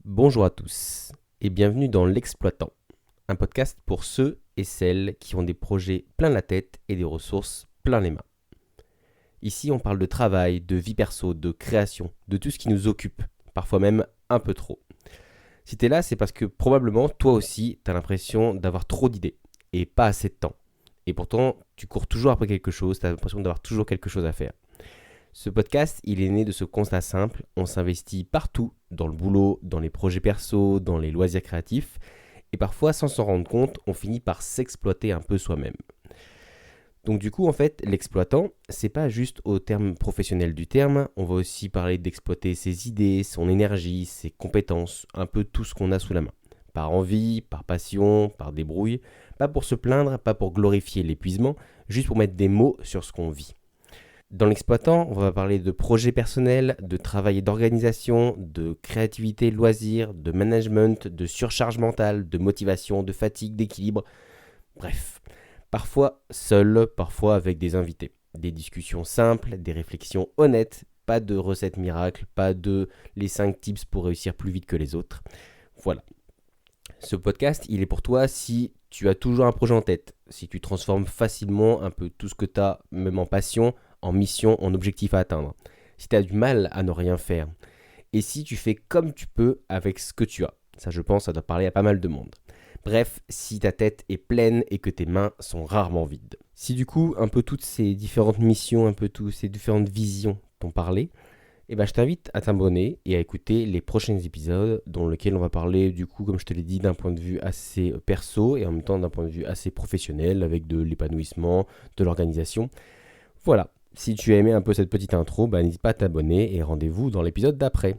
Bonjour à tous et bienvenue dans L'Exploitant, un podcast pour ceux et celles qui ont des projets plein la tête et des ressources plein les mains. Ici on parle de travail, de vie perso, de création, de tout ce qui nous occupe, parfois même un peu trop. Si t'es là, c'est parce que probablement toi aussi t'as l'impression d'avoir trop d'idées et pas assez de temps. Et pourtant tu cours toujours après quelque chose, t'as l'impression d'avoir toujours quelque chose à faire. Ce podcast, il est né de ce constat simple, on s'investit partout, dans le boulot, dans les projets perso, dans les loisirs créatifs, et parfois sans s'en rendre compte, on finit par s'exploiter un peu soi-même. Donc du coup, en fait, l'exploitant, c'est pas juste au terme professionnel du terme, on va aussi parler d'exploiter ses idées, son énergie, ses compétences, un peu tout ce qu'on a sous la main. Par envie, par passion, par débrouille, pas pour se plaindre, pas pour glorifier l'épuisement, juste pour mettre des mots sur ce qu'on vit. Dans l'exploitant, on va parler de projets personnels, de travail et d'organisation, de créativité, loisirs, de management, de surcharge mentale, de motivation, de fatigue, d'équilibre. Bref, parfois seul, parfois avec des invités. Des discussions simples, des réflexions honnêtes, pas de recettes miracles, pas de les 5 tips pour réussir plus vite que les autres. Voilà. Ce podcast, il est pour toi si tu as toujours un projet en tête, si tu transformes facilement un peu tout ce que tu as, même en passion, en mission, en objectif à atteindre. Si tu as du mal à ne rien faire. Et si tu fais comme tu peux avec ce que tu as. Ça, je pense, ça doit parler à pas mal de monde. Bref, si ta tête est pleine et que tes mains sont rarement vides. Si du coup, un peu toutes ces différentes missions, un peu toutes ces différentes visions t'ont parlé, je t'invite à t'abonner et à écouter les prochains épisodes dans lesquels on va parler, du coup, comme je te l'ai dit, d'un point de vue assez perso et en même temps d'un point de vue assez professionnel avec de l'épanouissement, de l'organisation. Voilà. Si tu as aimé un peu cette petite intro, n'hésite pas à t'abonner et rendez-vous dans l'épisode d'après.